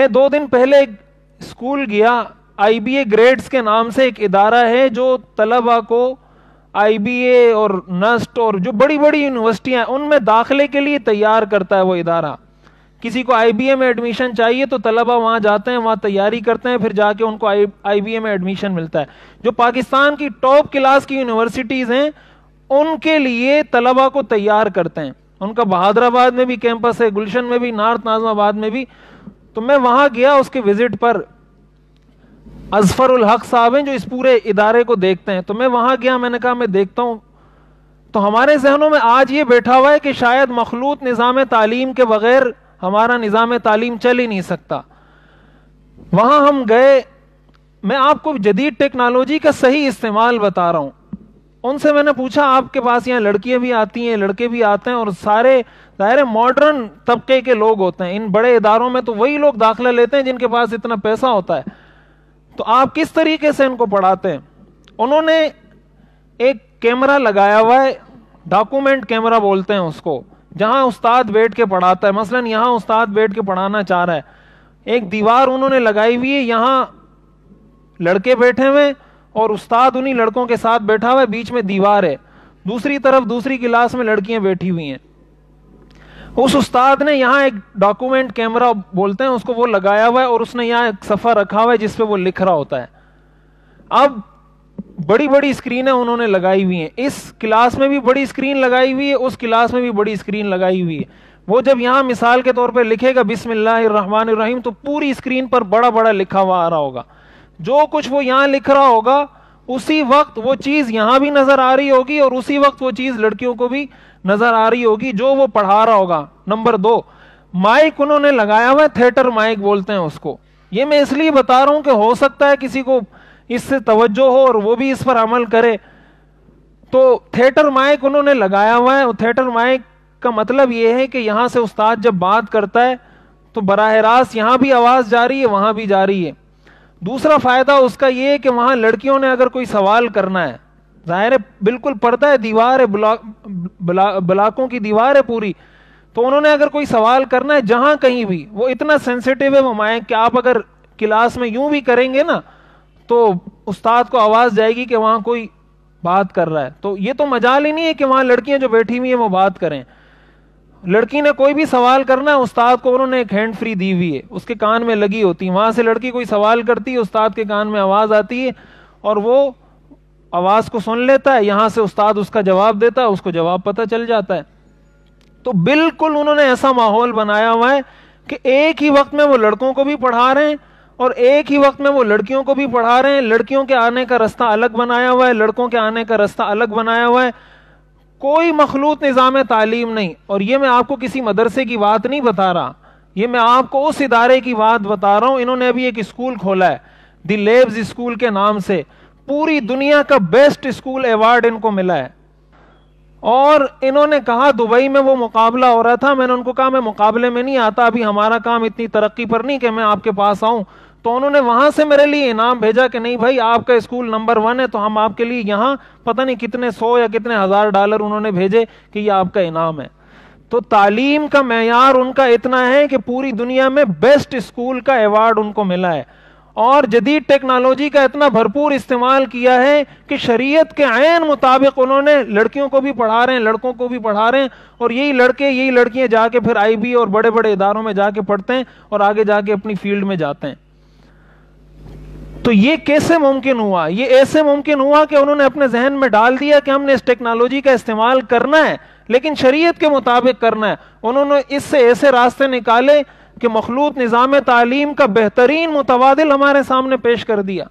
میں 2 دن پہلے ایک اسکول گیا, IBA گریڈز کے نام سے ایک ادارہ ہے جو طلبہ کو IBA اور NUST اور جو بڑی بڑی یونیورسٹیاں ہیں ان میں داخلے کے لیے تیار کرتا ہے. وہ ادارہ, کسی کو IBA میں ایڈمیشن چاہیے تو طلبہ وہاں جاتے ہیں, وہاں تیاری کرتے ہیں, پھر جا کے ان کو IBA میں ایڈمیشن ملتا ہے. جو پاکستان کی ٹاپ کلاس کی یونیورسٹیز ہیں ان کے لیے طلبہ کو تیار کرتے ہیں. ان کا بہادر آباد میں بھی کیمپس ہے, گلشن میں بھی, نارتھ ناظم آباد میں بھی. تو میں وہاں گیا اس کے وزٹ پر, اظفر الحق صاحب ہیں جو اس پورے ادارے کو دیکھتے ہیں, تو میں وہاں گیا, میں نے کہا میں دیکھتا ہوں. تو ہمارے ذہنوں میں آج یہ بیٹھا ہوا ہے کہ شاید مخلوط نظام تعلیم کے بغیر ہمارا نظام تعلیم چل ہی نہیں سکتا. وہاں ہم گئے, میں آپ کو جدید ٹیکنالوجی کا صحیح استعمال بتا رہا ہوں. ان سے میں نے پوچھا آپ کے پاس یہاں لڑکیاں بھی آتی ہیں, لڑکے بھی آتے ہیں, اور سارے ظاہر ماڈرن طبقے کے لوگ ہوتے ہیں. ان بڑے اداروں میں تو وہی لوگ داخلہ لیتے ہیں جن کے پاس اتنا پیسہ ہوتا ہے. تو آپ کس طریقے سے ان کو پڑھاتے ہیں؟ انہوں نے ایک کیمرہ لگایا ہوا ہے, ڈاکومنٹ کیمرہ بولتے ہیں اس کو, جہاں استاد بیٹھ کے پڑھاتا ہے. مثلا یہاں استاد بیٹھ کے پڑھانا چاہ رہا ہے, ایک دیوار انہوں نے لگائی ہوئی ہے, یہاں لڑکے بیٹھے ہوئے اور استاد انہی لڑکوں کے ساتھ بیٹھا ہوا ہے, بیچ میں دیوار ہے, دوسری طرف دوسری کلاس میں لڑکیاں بیٹھی ہوئی ہیں. اس استاد نے یہاں ایک ڈاکومنٹ کیمرہ بولتے ہیں اس کو, وہ لگایا ہوا ہے, اور اس نے یہاں ایک صفحہ رکھا ہوا ہے جس پہ وہ لکھ رہا ہوتا ہے. اب بڑی بڑی اسکرینیں انہوں نے لگائی ہوئی ہیں, اس کلاس میں بھی بڑی اسکرین لگائی ہوئی ہے, اس کلاس میں بھی بڑی اسکرین لگائی ہوئی ہے. وہ جب یہاں مثال کے طور پہ لکھے گا بسم اللہ الرحمن الرحیم تو پوری اسکرین پر بڑا بڑا لکھا ہوا آ رہا ہوگا. جو کچھ وہ یہاں لکھ رہا ہوگا اسی وقت وہ چیز یہاں بھی نظر آ رہی ہوگی, اور اسی وقت وہ چیز لڑکیوں کو بھی نظر آ رہی ہوگی جو وہ پڑھا رہا ہوگا. نمبر 2, مائک انہوں نے لگایا ہوا ہے, تھیٹر مائک بولتے ہیں اس کو. یہ میں اس لیے بتا رہا ہوں کہ ہو سکتا ہے کسی کو اس سے توجہ ہو اور وہ بھی اس پر عمل کرے. تو تھیٹر مائک انہوں نے لگایا ہوا ہے, اور تھیٹر مائک کا مطلب یہ ہے کہ یہاں سے استاد جب بات کرتا ہے تو براہ راست یہاں بھی آواز جا رہی ہے, وہاں بھی جا رہی ہے. دوسرا فائدہ اس کا یہ ہے کہ وہاں لڑکیوں نے اگر کوئی سوال کرنا ہے, ظاہر ہے بالکل پردہ ہے, دیوار ہے, بلاکوں کی دیوار ہے پوری, تو انہوں نے اگر کوئی سوال کرنا ہے جہاں کہیں بھی, وہ اتنا سینسیٹیو ہے وہ مائک کہ آپ اگر کلاس میں یوں بھی کریں گے نا تو استاد کو آواز جائے گی کہ وہاں کوئی بات کر رہا ہے. تو یہ تو مجال ہی نہیں ہے کہ وہاں لڑکیاں جو بیٹھی ہوئی ہیں وہ بات کریں. لڑکی نے کوئی بھی سوال کرنا ہے, استاد کو انہوں نے ایک ہینڈ فری دی ہوئی ہے, اس کے کان میں لگی ہوتی ہے, وہاں سے لڑکی کوئی سوال کرتی ہے, استاد کے کان میں آواز آتی ہے اور وہ آواز کو سن لیتا ہے, یہاں سے استاد اس کا جواب دیتا ہے, اس کو جواب پتہ چل جاتا ہے. تو بالکل انہوں نے ایسا ماحول بنایا ہوا ہے کہ ایک ہی وقت میں وہ لڑکوں کو بھی پڑھا رہے ہیں اور ایک ہی وقت میں وہ لڑکیوں کو بھی پڑھا رہے ہیں. لڑکیوں کے آنے کا رستہ الگ بنایا ہوا ہے, لڑکوں کے آنے کا رستہ الگ بنایا ہوا ہے. کوئی مخلوط نظام تعلیم نہیں. اور یہ میں آپ کو کسی مدرسے کی بات نہیں بتا رہا, یہ میں آپ کو اس ادارے کی بات بتا رہا ہوں. انہوں نے ابھی ایک اسکول کھولا ہے دی لیبز اسکول کے نام سے, پوری دنیا کا بیسٹ اسکول ایوارڈ ان کو ملا ہے. اور انہوں نے کہا دبئی میں وہ مقابلہ ہو رہا تھا, میں نے ان کو کہا میں مقابلے میں نہیں آتا, ابھی ہمارا کام اتنی ترقی پر نہیں کہ میں آپ کے پاس آؤں. تو انہوں نے وہاں سے میرے لیے انعام بھیجا کہ نہیں بھائی آپ کا اسکول نمبر 1 ہے, تو ہم آپ کے لیے یہاں پتہ نہیں کتنے 100 یا کتنے $1000 انہوں نے بھیجے کہ یہ آپ کا انعام ہے. تو تعلیم کا معیار ان کا اتنا ہے کہ پوری دنیا میں بیسٹ اسکول کا ایوارڈ ان کو ملا ہے. اور جدید ٹیکنالوجی کا اتنا بھرپور استعمال کیا ہے کہ شریعت کے عین مطابق انہوں نے لڑکیوں کو بھی پڑھا رہے ہیں, لڑکوں کو بھی پڑھا رہے ہیں, اور یہی لڑکے یہی لڑکیاں جا کے پھر IB اور بڑے بڑے اداروں میں جا کے پڑھتے ہیں اور آگے جا کے اپنی فیلڈ میں جاتے ہیں. تو یہ کیسے ممکن ہوا؟ یہ ایسے ممکن ہوا کہ انہوں نے اپنے ذہن میں ڈال دیا کہ ہم نے اس ٹیکنالوجی کا استعمال کرنا ہے لیکن شریعت کے مطابق کرنا ہے. انہوں نے اس سے ایسے راستے نکالے کہ مخلوط نظام تعلیم کا بہترین متبادل ہمارے سامنے پیش کر دیا.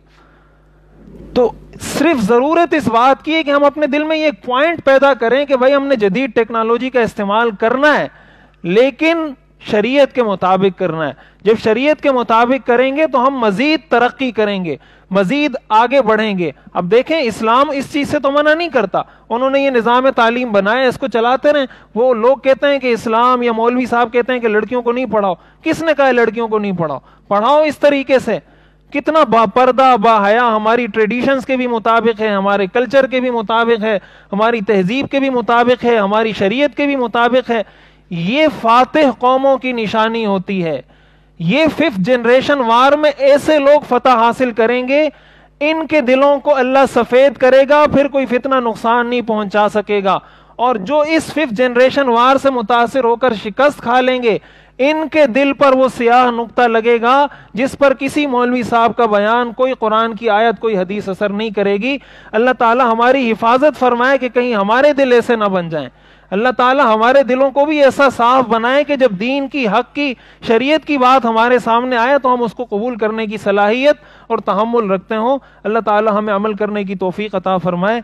تو صرف ضرورت اس بات کی ہے کہ ہم اپنے دل میں یہ پوائنٹ پیدا کریں کہ بھائی ہم نے جدید ٹیکنالوجی کا استعمال کرنا ہے لیکن شریعت کے مطابق کرنا ہے. جب شریعت کے مطابق کریں گے تو ہم مزید ترقی کریں گے, مزید آگے بڑھیں گے. اب دیکھیں اسلام اس چیز سے تو منع نہیں کرتا, انہوں نے یہ نظام تعلیم بنایا, اس کو چلاتے رہیں. وہ لوگ کہتے ہیں کہ اسلام یا مولوی صاحب کہتے ہیں کہ لڑکیوں کو نہیں پڑھاؤ. کس نے کہا لڑکیوں کو نہیں پڑھاؤ؟ پڑھاؤ اس طریقے سے, کتنا با پردہ با حیا, ہماری ٹریڈیشنز کے بھی مطابق ہے, ہمارے کلچر کے بھی مطابق ہے, ہماری تہذیب کے بھی مطابق ہے, ہماری شریعت کے بھی مطابق ہے. یہ فاتح قوموں کی نشانی ہوتی ہے, یہ 5th جنریشن وار میں ایسے لوگ فتح حاصل کریں گے، ان کے دلوں کو اللہ سفید کرے گا، پھر کوئی فتنہ نقصان نہیں پہنچا سکے گا. اور جو اس 5th جنریشن وار سے متاثر ہو کر شکست کھا لیں گے، ان کے دل پر وہ سیاہ نقطہ لگے گا جس پر کسی مولوی صاحب کا بیان، کوئی قرآن کی آیت، کوئی حدیث اثر نہیں کرے گی. اللہ تعالی ہماری حفاظت فرمائے کہ کہیں ہمارے دل ایسے نہ بن جائیں. اللہ تعالی ہمارے دلوں کو بھی ایسا صاف بنائے کہ جب دین کی، حق کی، شریعت کی بات ہمارے سامنے آئے تو ہم اس کو قبول کرنے کی صلاحیت اور تحمل رکھتے ہوں. اللہ تعالی ہمیں عمل کرنے کی توفیق عطا فرمائے.